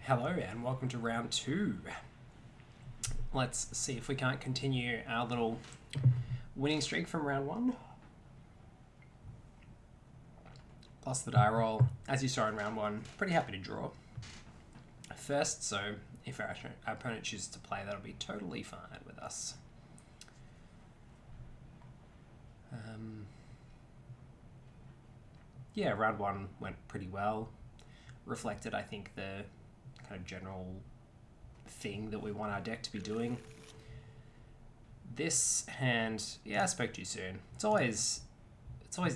Hello and welcome to round 2. Let's see if we can't continue our little winning streak from round 1. Plus the die roll. As you saw in round 1, pretty happy to draw first, so if our opponent chooses to play, that'll be totally fine with us. Yeah, round 1 went pretty well. Reflected, I think, the kind of general thing that we want our deck to be doing. This hand, yeah, I spoke too soon. It's always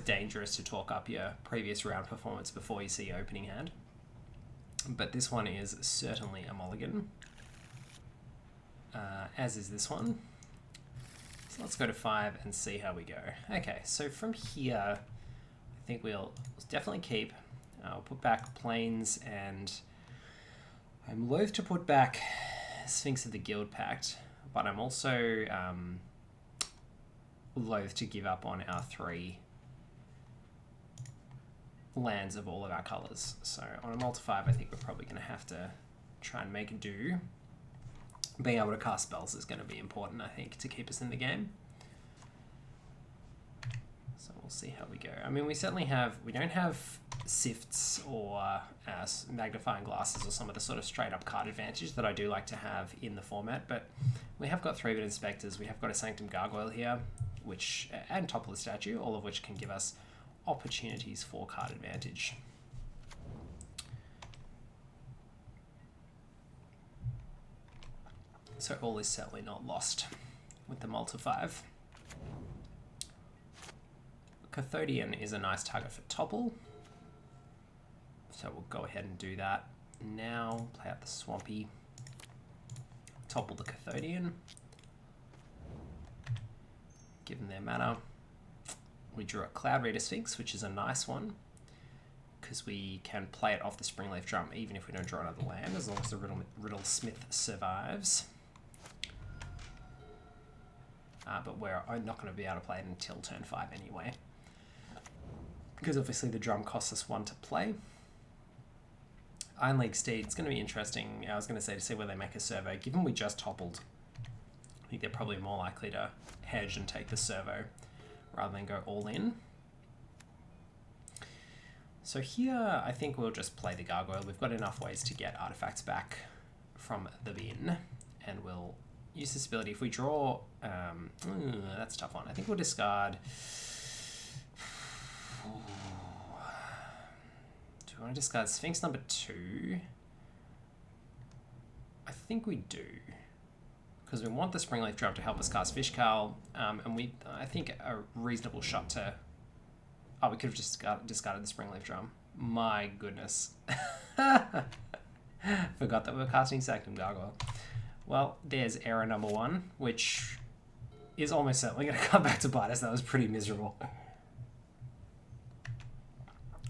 dangerous to talk up your previous round performance before you see your opening hand. But this one is certainly a mulligan, as is this one. So let's go to 5 and see how we go. Okay, so from here, I think we'll definitely keep. I'll put back Plains, and I'm loath to put back Sphinx of the Guild Pact, but I'm also loath to give up on our 3 lands of all of our colours. So on a multi 5, I think we're probably going to have to try and make do. Being able to cast spells is going to be important, I think, to keep us in the game. So we'll see how we go. I mean, we don't have sifts or magnifying glasses or some of the sort of straight up card advantage that I do like to have in the format, but we have got 3-bit inspectors, we have got a Sanctum Gargoyle here, and Topple the Statue, all of which can give us opportunities for card advantage. So all is certainly not lost with the multi 5. Cathodian is a nice target for Topple, so we'll go ahead and do that now. Play out the Swampy, Topple the Cathodian, give them their mana. We drew a Cloud Reader Sphinx, which is a nice one, because we can play it off the Springleaf Drum even if we don't draw another land, as long as the Riddlesmith survives. But we're not going to be able to play it until turn 5 anyway, because obviously the drum costs us 1 to play. Iron League Steed, it's going to be interesting. I was going to say, to see where they make a servo. Given we just toppled, I think they're probably more likely to hedge and take the servo rather than go all in. So here, I think we'll just play the Gargoyle. We've got enough ways to get artifacts back from the bin, and we'll use this ability. If we draw, that's a tough one. I think we'll discard. Do we want to discard Sphinx number 2? I think we do, because we want the Springleaf Drum to help us cast Vish Kal, and I think a reasonable shot to. Oh, we could have just discarded the Springleaf Drum. My goodness. Forgot that we were casting Sanctum Gargoyle. Well, there's error number 1, which is almost certainly going to come back to bite us. That was pretty miserable.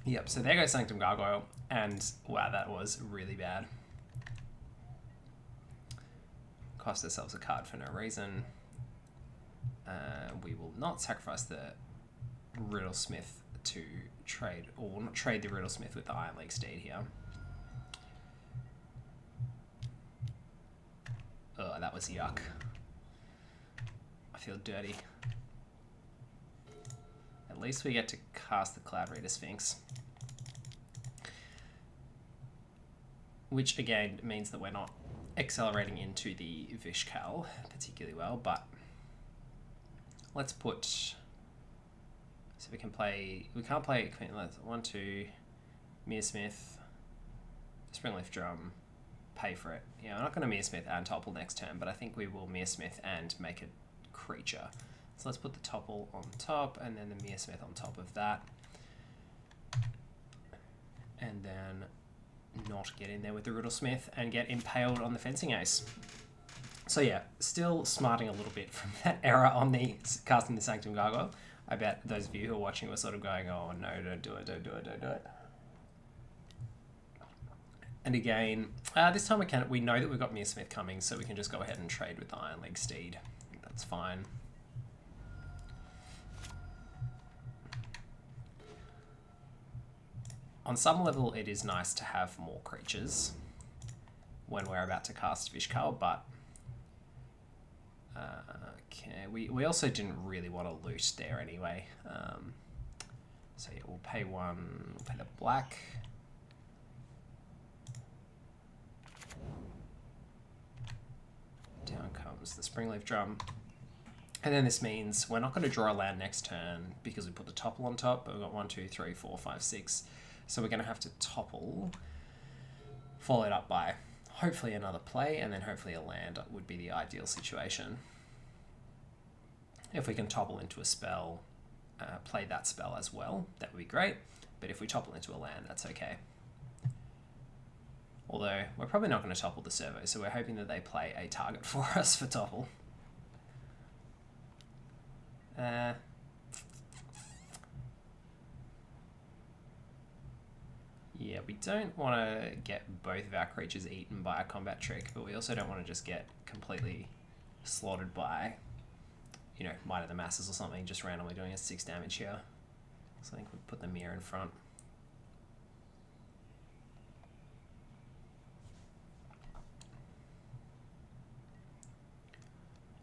Yep, so there goes Sanctum Gargoyle, and wow, that was really bad. Cost ourselves a card for no reason. We will not sacrifice the Riddlesmith to trade, or not trade the Riddlesmith with the Iron League Steed here. Oh, that was yuck. I feel dirty. At least we get to cast the Cloud Reader Sphinx, which again means that we're not accelerating into the Vish Kal particularly well, but let's put, so we can't play 1, 2, Mere Smith, Springleaf Drum, pay for it. Yeah, I'm not going to Mere Smith and Topple next turn, but I think we will Mere Smith and make a creature. So let's put the Topple on top, and then the Mere Smith on top of that. And then not get in there with the Riddlesmith and get impaled on the Fencing Ace. So yeah, still smarting a little bit from that error on the casting the Sanctum Gargoyle. I bet those of you who are watching were sort of going, oh no, don't do it, don't do it, don't do it. And again, this time we know that we've got Mere Smith coming, so we can just go ahead and trade with the Iron League Steed. That's fine. On some level, it is nice to have more creatures. when we're about to cast Vish Kal, but okay, we also didn't really want to loot there anyway. So yeah, we'll pay one, we'll pay the black. Down comes the Springleaf Drum. And then this means we're not going to draw a land next turn because we put the topple on top, but we've got 1, 2, 3, 4, 5, 6. So we're going to have to topple, followed up by hopefully another play, and then hopefully a land would be the ideal situation. If we can topple into a spell, play that spell as well, that would be great. But if we topple into a land, that's okay. Although, we're probably not going to topple the servo, so we're hoping that they play a target for us for topple. Yeah, we don't want to get both of our creatures eaten by a combat trick, but we also don't want to just get completely slaughtered by, you know, Might of the Masses or something, just randomly doing a 6 damage here. So I think we put the mirror in front.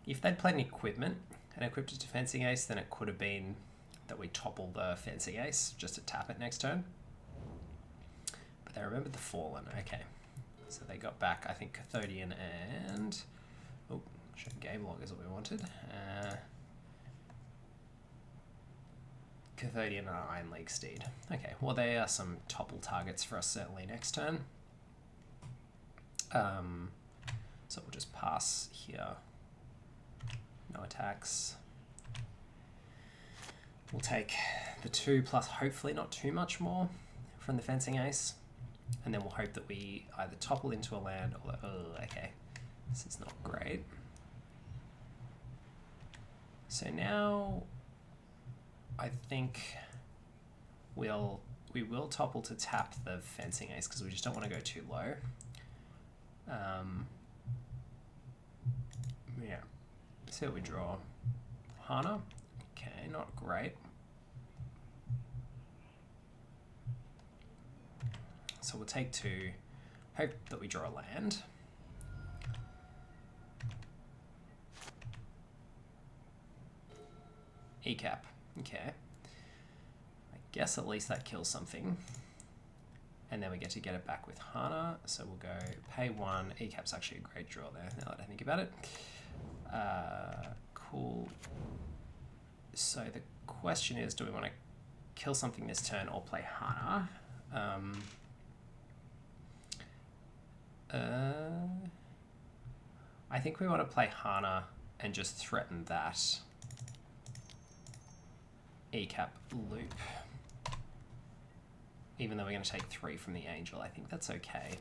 If they'd played an equipment and equipped it to Fencing Ace, then it could have been that we topple the Fencing Ace just to tap it next turn. But they remembered the Fallen. Okay. So they got back, I think, Cathodian and... Oh, Game Log is what we wanted. Cathodian and Iron League Steed. Okay, well, they are some topple targets for us certainly next turn. So we'll just pass here. No attacks. We'll take the 2 plus hopefully not too much more from the Fencing Ace. And then we'll hope that we either topple into a land or... Oh, okay. This is not great. So now I think we will topple to tap the Fencing Ace because we just don't want to go too low. Yeah. See what we draw. Hana. Okay, not great. So we'll take 2. Hope that we draw a land. ECAP. Okay. I guess at least that kills something. And then we get to get it back with Hana. So we'll go pay 1. ECAP's actually a great draw there, now that I think about it. Cool. So the question is, do we want to kill something this turn or play Hana? I think we want to play Hana and just threaten that ECAP loop. Even though we're going to take 3 from the Angel, I think that's okay.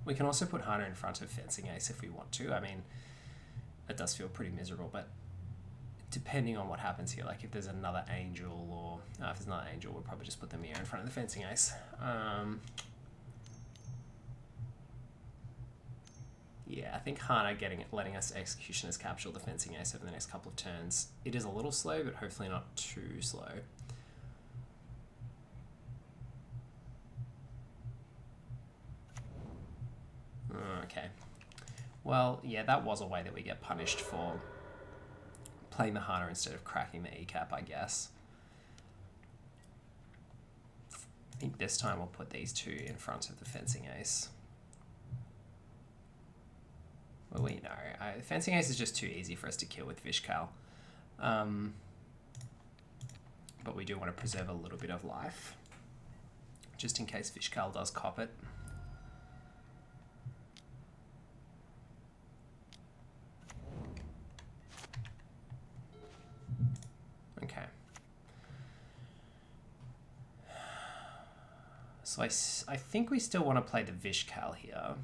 We can also put Hana in front of Fencing Ace if we want to. I mean, it does feel pretty miserable, but depending on what happens here, like if there's another Angel or if there's another Angel, we'll probably just put the mirror in front of the Fencing Ace. Yeah, I think Hana letting us Executioner's capture the Fencing Ace over the next couple of turns. It is a little slow, but hopefully not too slow. Okay. Well, yeah, that was a way that we get punished for playing the Hana instead of cracking the ECAP, I guess. I think this time we'll put these 2 in front of the Fencing Ace. Well, we know. Fencing Ace is just too easy for us to kill with Vish Kal. But we do want to preserve a little bit of life, just in case Vish Kal does cop it. Okay. So I think we still want to play the Vish Kal here.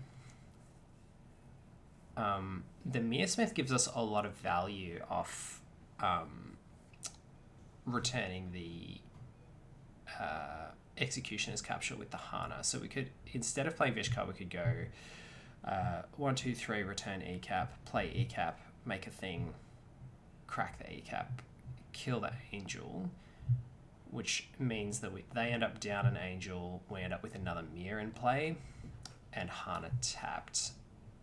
The Mearsmith gives us a lot of value off returning the Executioner's capture with the Hana. So we could, instead of playing Vish Kal, we could go 1, 2, 3, return ECAP, play ECAP, make a thing, crack the ECAP, kill the Angel, which means that they end up down an angel, we end up with another Mir in play, and Hana tapped,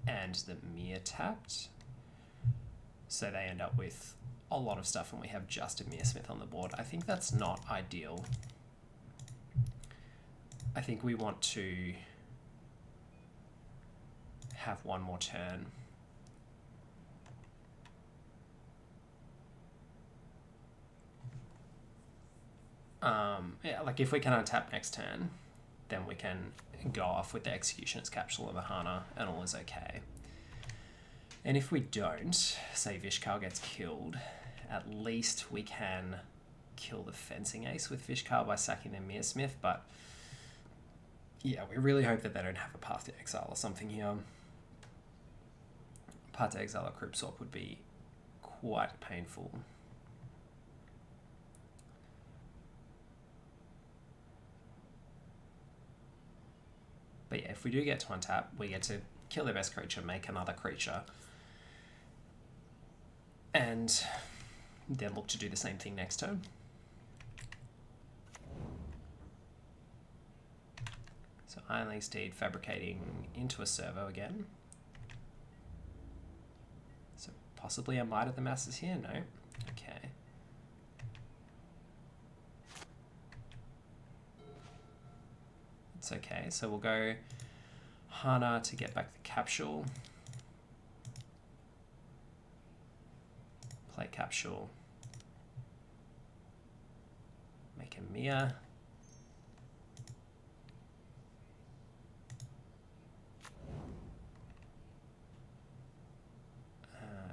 and the Mir tapped. So they end up with a lot of stuff, and we have just a Mir Smith on the board. I think that's not ideal. I think we want to have one more turn. Yeah, like if we can untap next turn, then we can go off with the Executioner's Capsule of the Hana and all is okay. And if we don't, say Vish Kal gets killed, at least we can kill the Fencing Ace with Vish Kal by sacking their Mir Smith, but yeah, we really hope that they don't have a Path to Exile or something here. Path to Exile or Crypt Swap would be quite painful. But yeah, if we do get to untap, we get to kill their best creature, make another creature, and then look to do the same thing next turn. So Iron Steed fabricating into a servo again. So possibly a Might of the Masses here? No. Okay. It's okay. So we'll go Hana to get back the Capsule. Play Capsule. Make a Mir.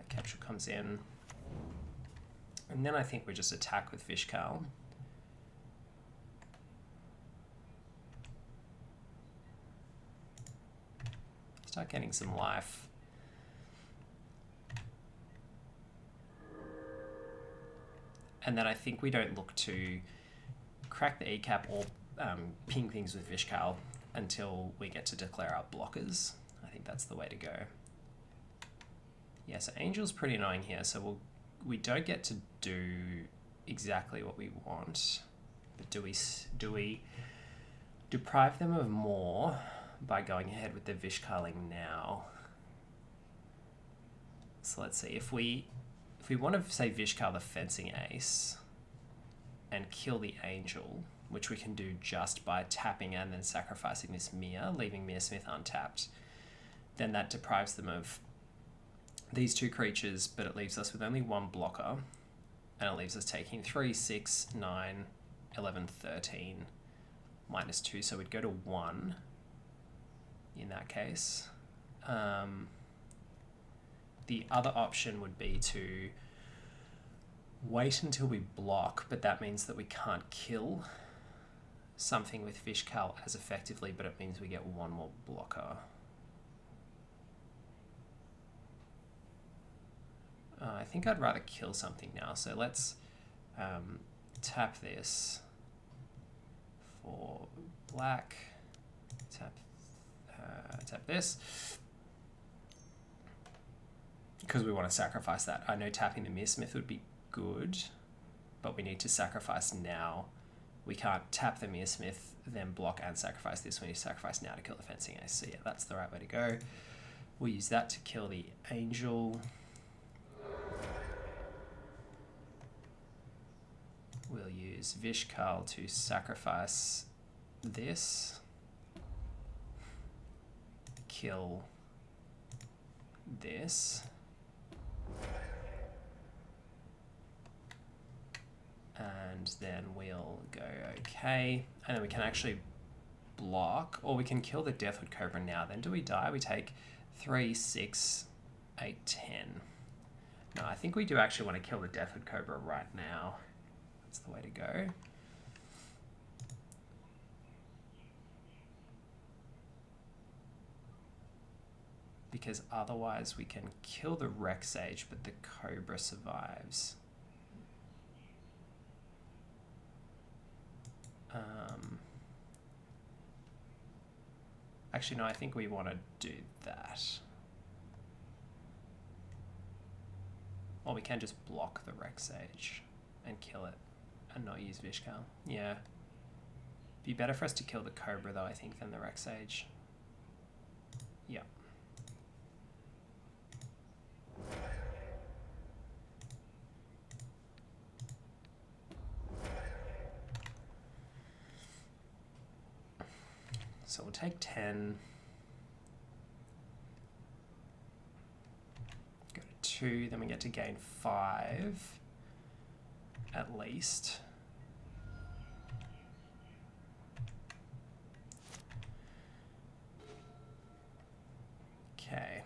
Capsule comes in. And then I think we just attack with Vish Kal. Start getting some life. And then I think we don't look to crack the ECAP or ping things with Vish Kal until we get to declare our blockers. I think that's the way to go. Yeah, so Angel's pretty annoying here, so we don't get to do exactly what we want. But do we deprive them of more by going ahead with the Vish Kaling now? So let's see, if we want to say Vish Kal the Fencing Ace and kill the Angel, which we can do just by tapping and then sacrificing this Mir, leaving Mir Smith untapped, then that deprives them of these two creatures, but it leaves us with only one blocker, and it leaves us taking 3, 6, 9, 11, 13, -2, so we'd go to 1 in that case. The other option would be to wait until we block, but that means that we can't kill something with Vish Kal as effectively, but it means we get one more blocker. I think I'd rather kill something now, so let's tap this for black, tap this, because we want to sacrifice that. I know tapping the Mir Smith would be good, but we need to sacrifice now. We can't tap the Mir Smith, then block and sacrifice this. We need to sacrifice now to kill the Fencing Ace. So yeah, that's the right way to go. We'll use that to kill the Angel. We'll use Vish Kal to sacrifice this. Kill this. And then we'll go okay. And then we can actually block, or we can kill the Deathwood Cobra now. Then do we die? We take 3, 6, 8, 10. No, I think we do actually want to kill the Deathwood Cobra right now. That's the way to go. Because otherwise we can kill the Rex Sage, but the Cobra survives. Actually, no, I think we want to do that. Or we can just block the Rex Sage and kill it and not use Vish Kal. Yeah. Be better for us to kill the Cobra though, I think, than the Rexage. Yeah. So we'll take 10. Go to 2, then we get to gain 5 at least. Okay.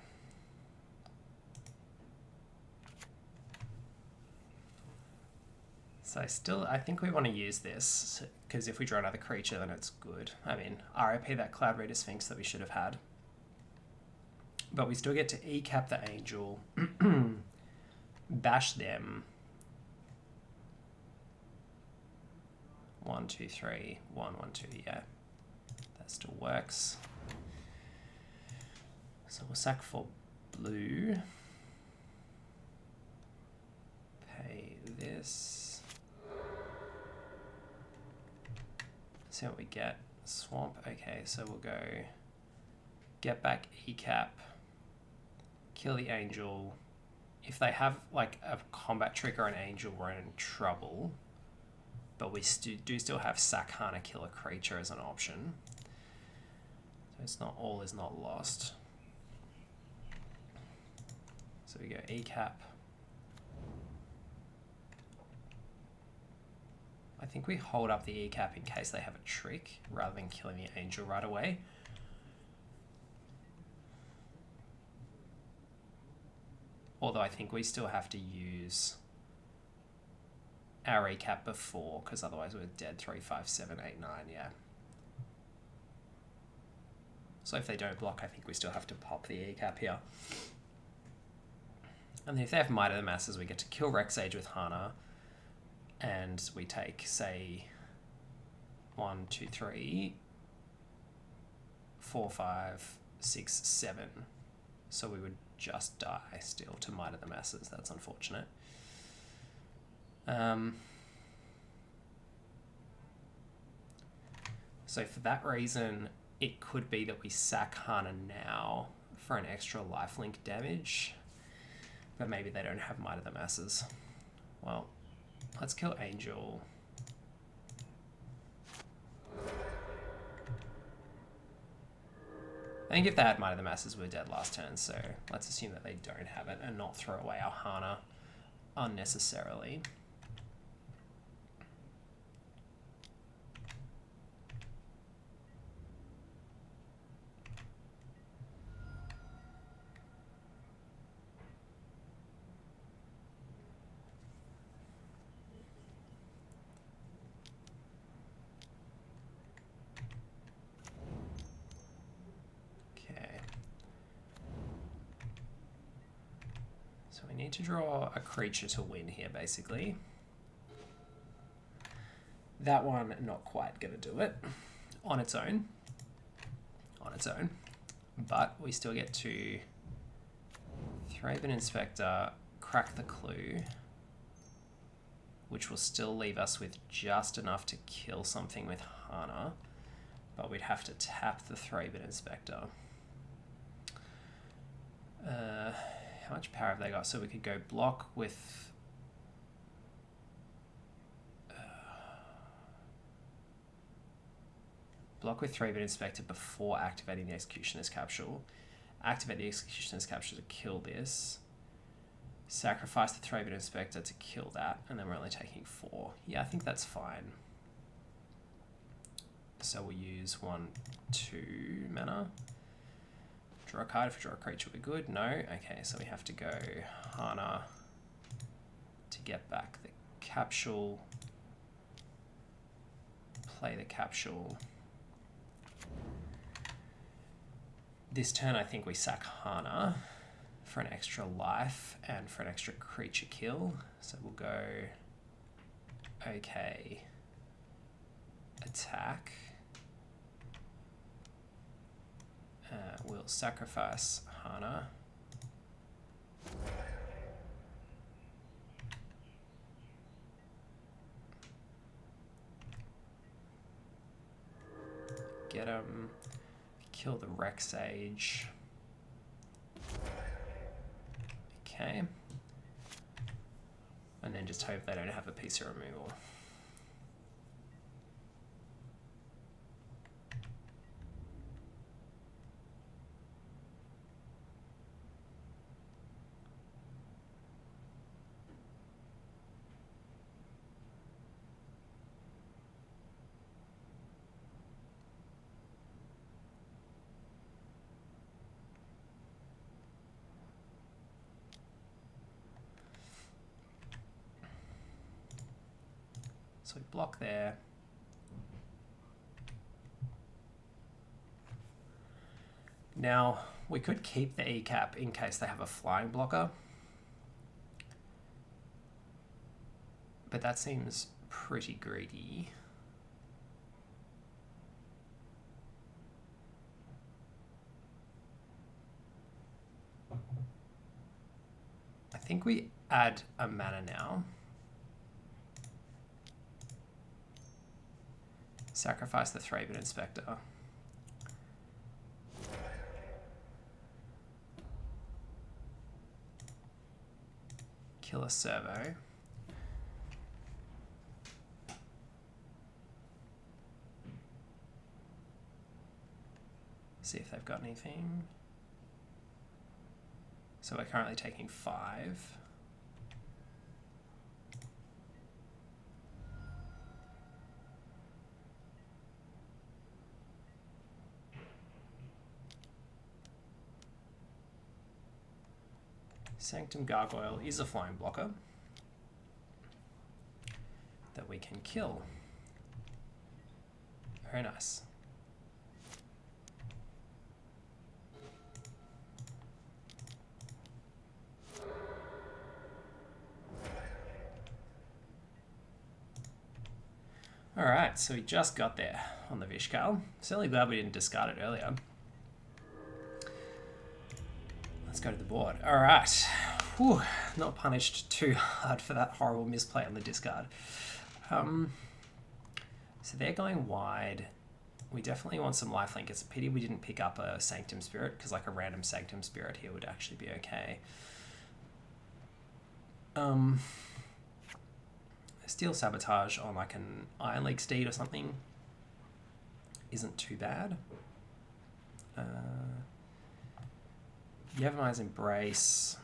So I think we want to use this, because if we draw another creature, then it's good. I mean, RIP that Cloud Reader Sphinx that we should have had. But we still get to E-cap the Angel, bash them. 1, 2, 3, 1, 1, 2, yeah. That still works. So we'll sack for blue. Pay this. See what we get. Swamp. Okay, so we'll go get back E-cap. Kill the Angel. If they have like a combat trick or an Angel, we're in trouble. But we do still have sack Hana, kill a creature as an option. So it's not all is not lost. So we go E-cap. I think we hold up the E-cap in case they have a trick rather than killing the Angel right away. Although I think we still have to use our E-cap before, because otherwise we're dead 3, 5, 7, 8, 9, yeah. So if they don't block, I think we still have to pop the E-cap here. And then if they have Might of the Masses, we get to kill Rexage with Hana, and we take, say, 1, 2, 3, 4, 5, 6, 7. So we would just die still to Might of the Masses. That's unfortunate. So for that reason, it could be that we sack Hana now for an extra lifelink damage, but maybe they don't have Might of the Masses. Well, let's kill Angel. I think if they had Might of the Masses, we're dead last turn, so let's assume that they don't have it and not throw away our Hana unnecessarily. Need to draw a creature to win here, basically. That one, not quite going to do it on its own. But we still get to Thraben Inspector, crack the Clue, which will still leave us with just enough to kill something with Hana, but we'd have to tap the Thraben Inspector. How much power have they got? So we could go block with Thraben Inspector before activating the Executioner's Capsule. Activate the Executioner's Capsule to kill this. Sacrifice the Thraben Inspector to kill that, and then we're only taking 4. Yeah, I think that's fine. So we'll use 1, 2 mana. Draw a card. If we draw a creature, we're good. No? Okay, so we have to go Hana to get back the capsule. Play the capsule. This turn, I think we sack Hana for an extra life and for an extra creature kill. So we'll go, okay, attack. We'll sacrifice Hana. get them, kill the Rex Sage. Okay. And then just hope they don't have a piece of removal. So we block there. Now, we could keep the E-cap in case they have a flying blocker. But that seems pretty greedy. I think we add a mana now. Sacrifice the Thraben Inspector. Kill a Servo. See if they've got anything. So we're currently taking 5. Sanctum Gargoyle is a flying blocker that we can kill. Very nice. Alright, so we just got there on the Vish Kal. Certainly glad we didn't discard it earlier. Let's go to the board. Alright. Not punished too hard for that horrible misplay on the discard. So they're going wide. We definitely want some lifelink. It's a pity we didn't pick up a Sanctum Spirit, because like a random Sanctum Spirit here would actually be okay. Steel Sabotage on like an Iron League Steed or something isn't too bad. Yevmai's Embrace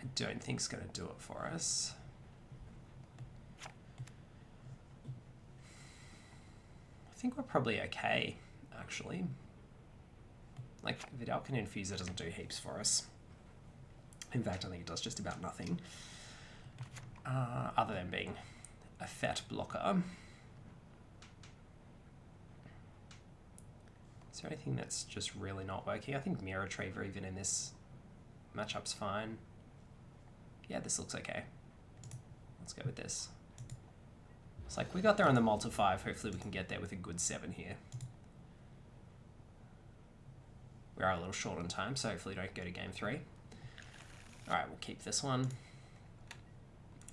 I don't think it's going to do it for us. I think we're probably okay, actually. Like, Vidalcan Infuser doesn't do heaps for us. In fact, I think it does just about nothing. Other than being a fat blocker. Is there anything that's just really not working? I think Mirror Retriever even in this matchup's fine. Yeah, this looks okay. Let's go with this. It's like we got there on the Malta 5. Hopefully we can get there with a good 7 here. We are a little short on time, so hopefully don't go to game 3. Alright, we'll keep this one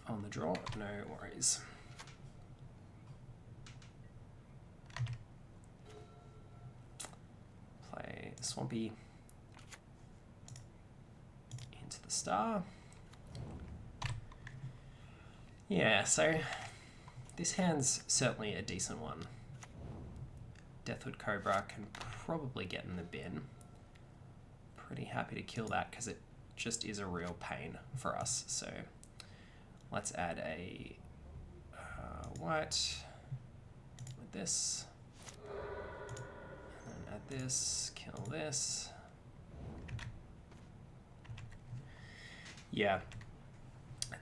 on the draw. No worries. Play Swampy into the star. Yeah, so this hand's certainly a decent one. Deathwood Cobra can probably get in the bin. Pretty happy to kill that because it just is a real pain for us. So let's add a white with this. And then add this, kill this. Yeah,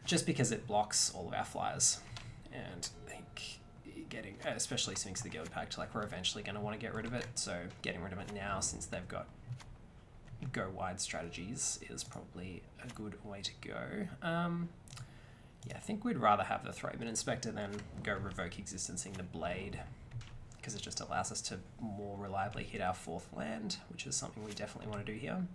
just because it blocks all of our flyers. And I think getting, especially Sphinx the Guild Pact, like we're eventually going to want to get rid of it. So getting rid of it now, since they've got go wide strategies, is probably a good way to go. Yeah, I think we'd rather have the Thraben Inspector than go Revoke Existencing the Blade, because it just allows us to more reliably hit our 4th land, which is something we definitely want to do here.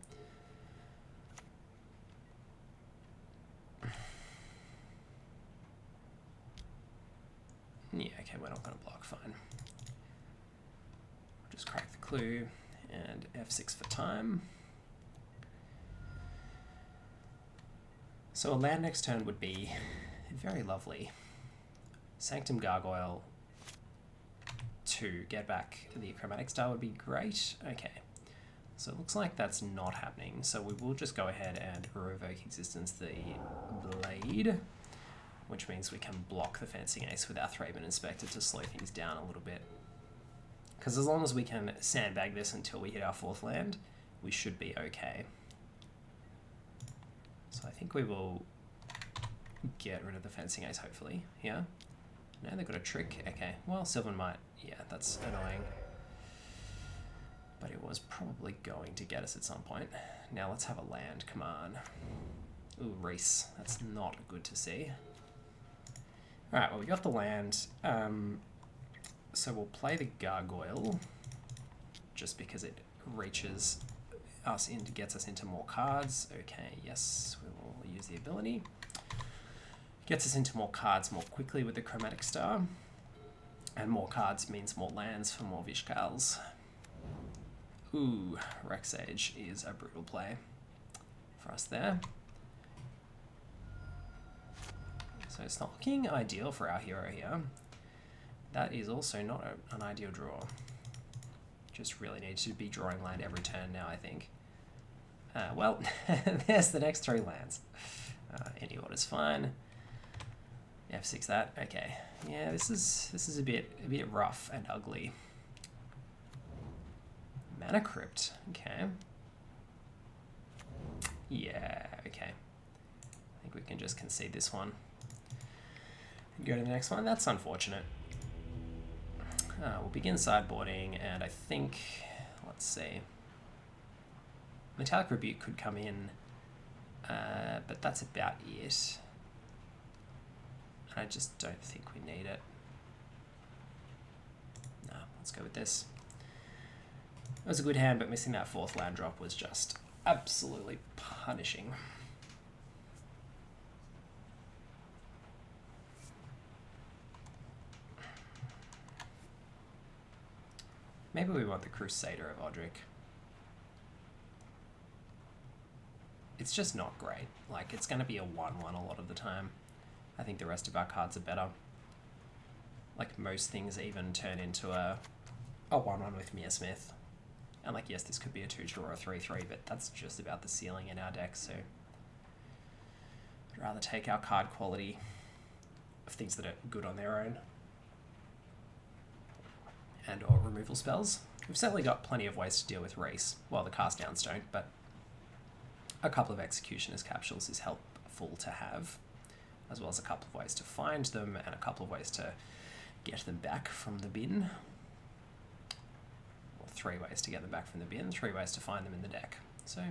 Yeah, okay, we're not going to block, fine. Just crack the clue and F6 for time. So a land next turn would be very lovely. Sanctum Gargoyle to get back the Chromatic Star would be great. Okay, so it looks like that's not happening. So we will just go ahead and revoke existence the Blade, which means we can block the Fencing Ace with our Thraben Inspector to slow things down a little bit. Because as long as we can sandbag this until we hit our 4th land, we should be okay. So I think we will get rid of the Fencing Ace, hopefully. Yeah? No, they've got a trick. Okay, well, Sylvan might... Yeah, that's annoying. But it was probably going to get us at some point. Now let's have a land. Come on. Ooh, Reese. That's not good to see. Alright, well, we got the land. So we'll play the Gargoyle, just because it reaches us into, gets us into more cards. Okay, yes, we will use the ability. Gets us into more cards more quickly with the Chromatic Star. And more cards means more lands for more Vish Kals. Ooh, Rexage is a brutal play for us there. So it's not looking ideal for our hero here. That is also not an ideal draw. Just really need to be drawing land every turn now, I think. Well, there's the next 3 lands. Any order's fine. F6 that. Okay. Yeah, this is a bit rough and ugly. Mana Crypt. Okay. Yeah. Okay. I think we can just concede this one. And go to the next one. That's unfortunate. We'll begin sideboarding, and I think, let's see, Metallic Rebuke could come in, but that's about it. I just don't think we need it. No, let's go with this. It was a good hand, but missing that 4th land drop was just absolutely punishing. Maybe we want the Crusader of Odric. It's just not great. Like, it's going to be a 1-1 a lot of the time. I think the rest of our cards are better. Like, most things even turn into a 1-1 with Mia Smith. And, like, yes, this could be a 2-2 or a 3-3, but that's just about the ceiling in our deck, so I'd rather take our card quality of things that are good on their own. And or removal spells. We've certainly got plenty of ways to deal with Race. Well, the cast downs don't, but a couple of Executioner's Capsules is helpful to have, as well as a couple of ways to find them and a couple of ways to get them back from the bin. Or 3 ways to get them back from the bin, 3 ways to find them in the deck. So,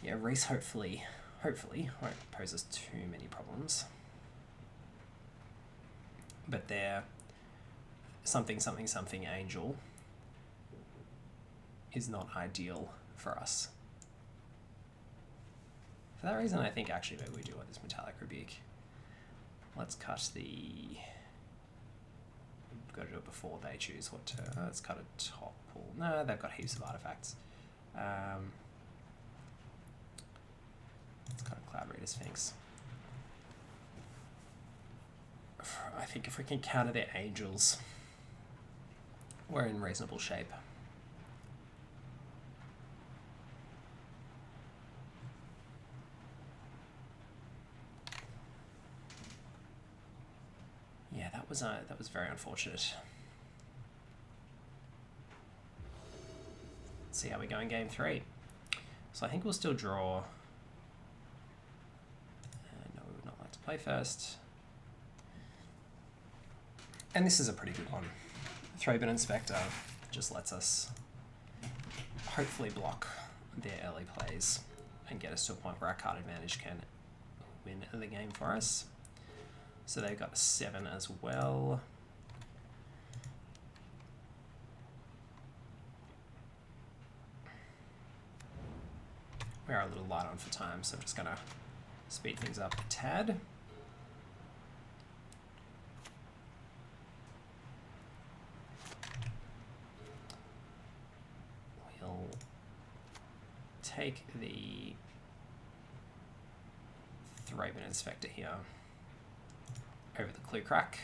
yeah, Race hopefully won't pose us too many problems. But they're something angel is not ideal for us. For that reason, I think actually maybe we do want this Metallic Rebuke. Let's cut the... We've got to do it before they choose what to... let's cut a top pull. No, they've got heaps of artifacts. Let's cut a Cloud Reader Sphinx. I think if we can counter their angels, we're in reasonable shape. Yeah, that was very unfortunate. Let's see how we go in game 3. So I think we'll still draw. No, we would not like to play first. And this is a pretty good one. Thraben Inspector just lets us hopefully block their early plays and get us to a point where our card advantage can win the game for us. So they've got 7 as well. We are a little light on for time, so I'm just going to speed things up a tad. take the Thraben Inspector here over the Clue Crack.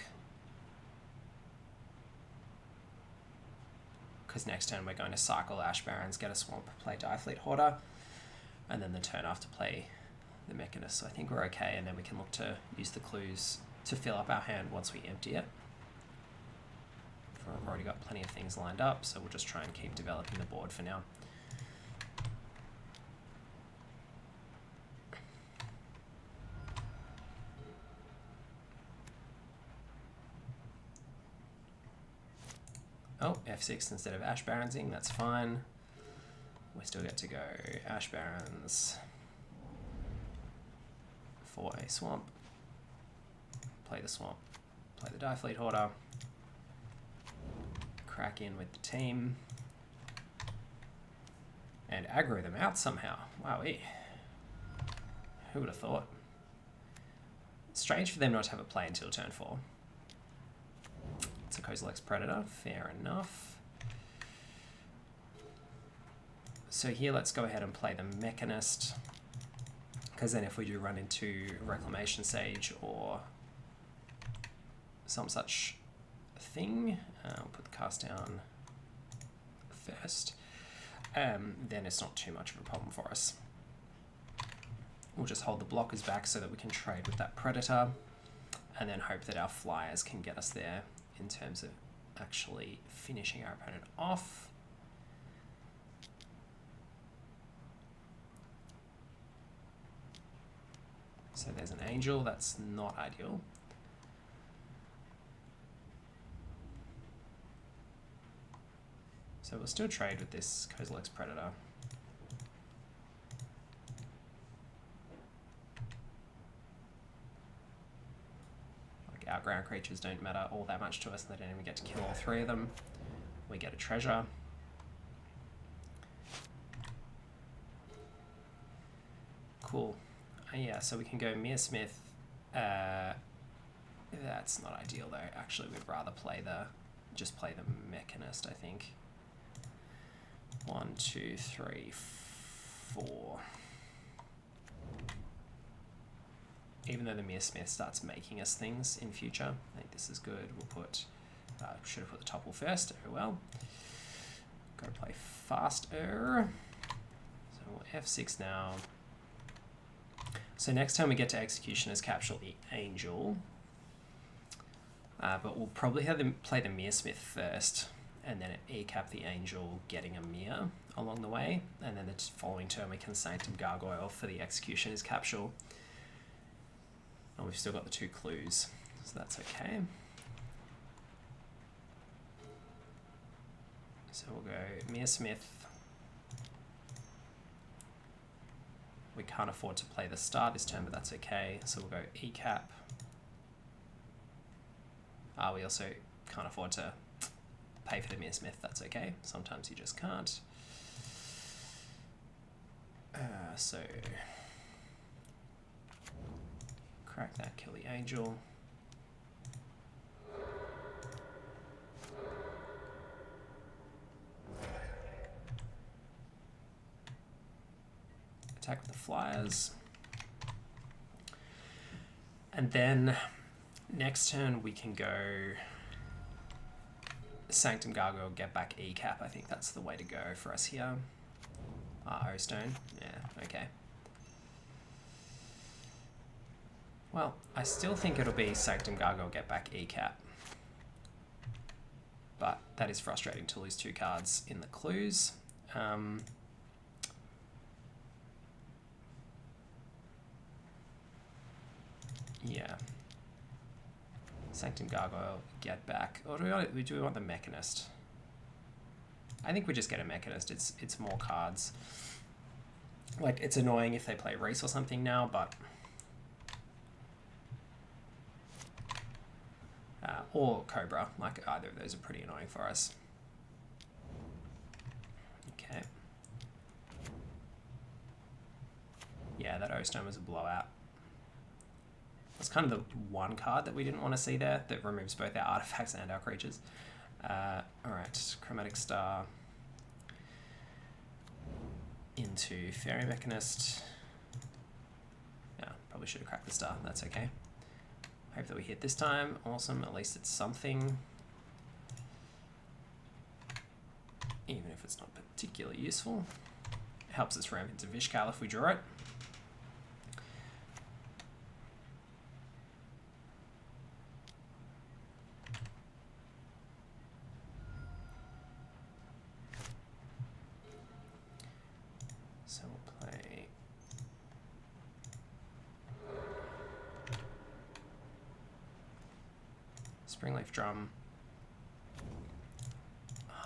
Because next turn we're going to cycle Ash Barrens, get a Swamp, play Diafleet Hoarder, and then the turn after play the Mechanist. So I think we're okay, and then we can look to use the clues to fill up our hand once we empty it. We've already got plenty of things lined up, so we'll just try and keep developing the board for now. Oh, F6 instead of Ash Barrensing, that's fine. We still get to go Ash Barrens for a Swamp. Play the Swamp, play the Diafleet Hoarder, crack in with the team, and aggro them out somehow. Wowee. Who would have thought? Strange for them not to have a play until turn 4. It's a Kozilek's Predator, fair enough. So here let's go ahead and play the Mechanist, because then if we do run into Reclamation Sage or some such thing, we'll put the cast down first, then it's not too much of a problem for us. We'll just hold the blockers back so that we can trade with that Predator, and then hope that our flyers can get us there in terms of actually finishing our opponent off. So there's an Angel, that's not ideal. So we'll still trade with this Kozilek's Predator. Like, our ground creatures don't matter all that much to us, and they don't even get to kill all 3 of them. We get a treasure. Cool. Yeah, so we can go Mearsmith. That's not ideal though. Actually, we'd rather just play the Mechanist, I think. 1, 2, 3, 4. Even though the Mearsmith starts making us things in future, I think this is good. We'll put, should have put the topple first. Oh well. Gotta play faster. So we'll F6 now. So next time we get to Executioner's Capture the Angel, but we'll probably have them play the Mearsmith first, and then E-cap the Angel, getting a Mere along the way, and then the following turn we can Sanctum Gargoyle for the Executioner's Capture. And we've still got the 2 clues, so that's okay. So we'll go Mearsmith. We can't afford to play the star this turn, but that's okay. So we'll go E-cap. We also can't afford to pay for the Mearsmith, that's okay. Sometimes you just can't. So crack that, kill the Angel. Attack with the flyers. And then next turn we can go Sanctum Gargoyle, get back E-cap. I think that's the way to go for us here. O-Stone. Yeah, okay. Well, I still think it'll be Sanctum Gargoyle, get back E-cap. But that is frustrating to lose 2 cards in the clues. Yeah. Sanctum Gargoyle, get back. Or do we want the Mechanist? I think we just get a Mechanist. It's more cards. Like, it's annoying if they play Reese or something now, but or Cobra. Like, either of those are pretty annoying for us. Okay. Yeah, that O-Stone was a blowout. It's kind of the one card that we didn't want to see there, that removes both our artifacts and our creatures. Alright, Chromatic Star. into Fairy Mechanist. Yeah, probably should have cracked the star. That's okay. Hope that we hit this time. Awesome. At least it's something. Even if it's not particularly useful. It helps us ramp into Vish Kal if we draw it. So we'll play Springleaf Drum,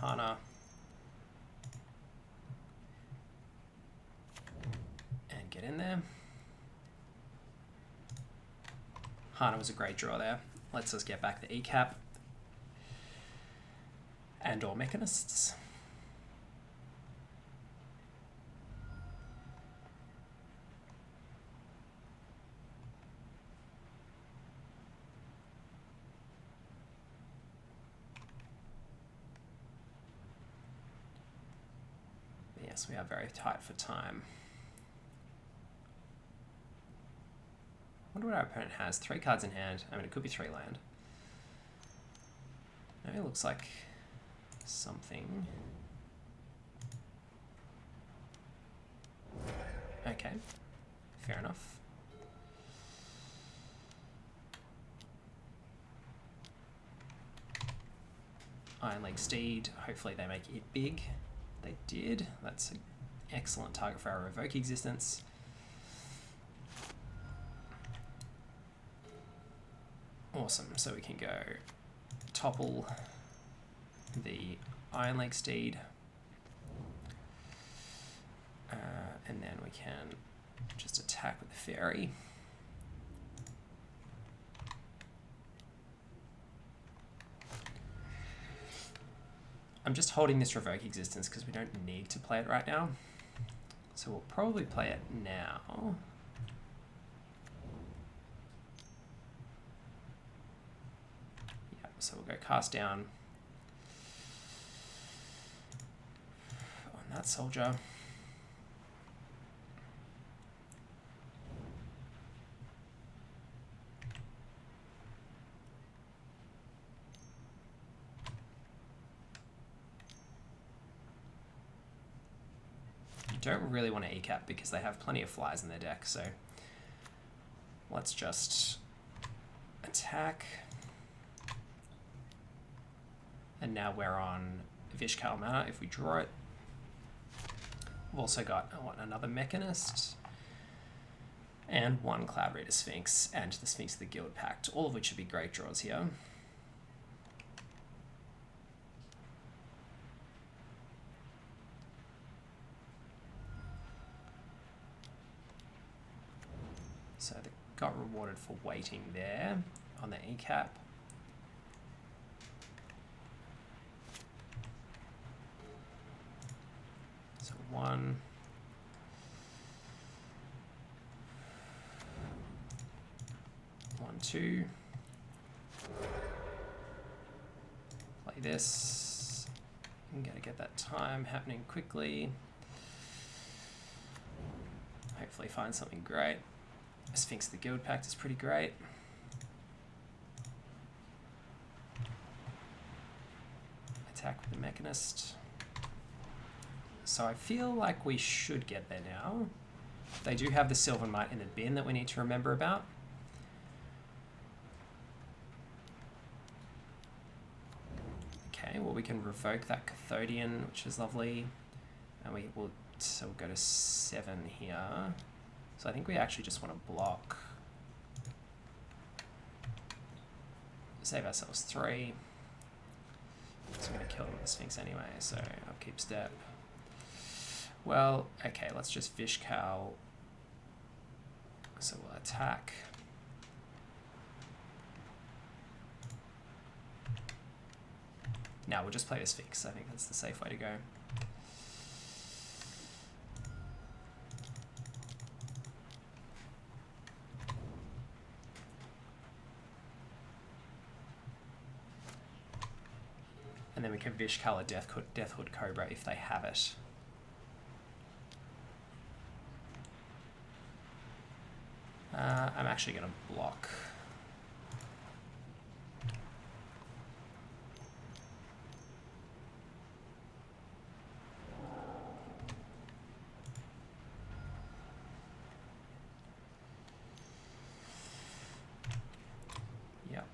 Hana, and get in there. Hana was a great draw there. Lets us get back the E-cap and or Mechanists. Yes, we are very tight for time. I wonder what our opponent has. 3 cards in hand. I mean, it could be 3 land. No, it looks like something. Okay, fair enough. Iron Leg Steed, hopefully they make it big. They did. That's an excellent target for our Revoke Existence. Awesome, so we can go topple the Iron Leg Steed. And then we can just attack with the Fairy. I'm just holding this Revoke Existence because we don't need to play it right now. So we'll probably play it now. Yeah, so we'll go cast down on that soldier. Don't really want to E-cap because they have plenty of flies in their deck, so let's just attack. And now we're on Vish Kal mana if we draw it. We've also got another Mechanist and 1 Cloud Reader Sphinx and the Sphinx of the Guild Pact, all of which should be great draws here. So they got rewarded for waiting there on the E-cap. So 1. 1, 2. Play this. I'm gonna get that time happening quickly. Hopefully find something great. Sphinx of the Guild Pact is pretty great. Attack with the Mechanist. So I feel like we should get there now. They do have the Sylvan Might in the bin that we need to remember about. Okay, well we can revoke that Cathodian, which is lovely. And we will, so we'll go to 7 here. So I think we actually just want to block. Save ourselves 3. So I'm going to kill them with the Sphinx anyway, so upkeep step. Well, okay, let's just Vish Kal. So we'll attack. Now we'll just play the Sphinx. I think that's the safe way to go. And then we can Vish Kal a Deathhood Cobra if they have it. I'm actually going to block. Yep.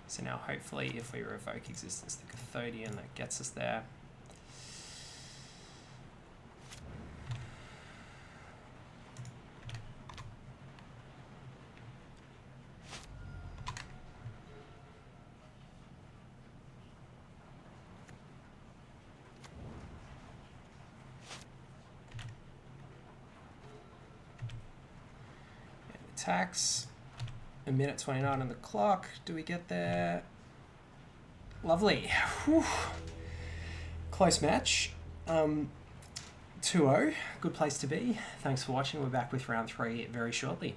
So now hopefully if we revoke existence the Cathodian, that gets us there. Attacks. A minute 29 on the clock. Do we get there? Lovely. Whew. Close match. 2-0. Good place to be. Thanks for watching. We're back with round 3 very shortly.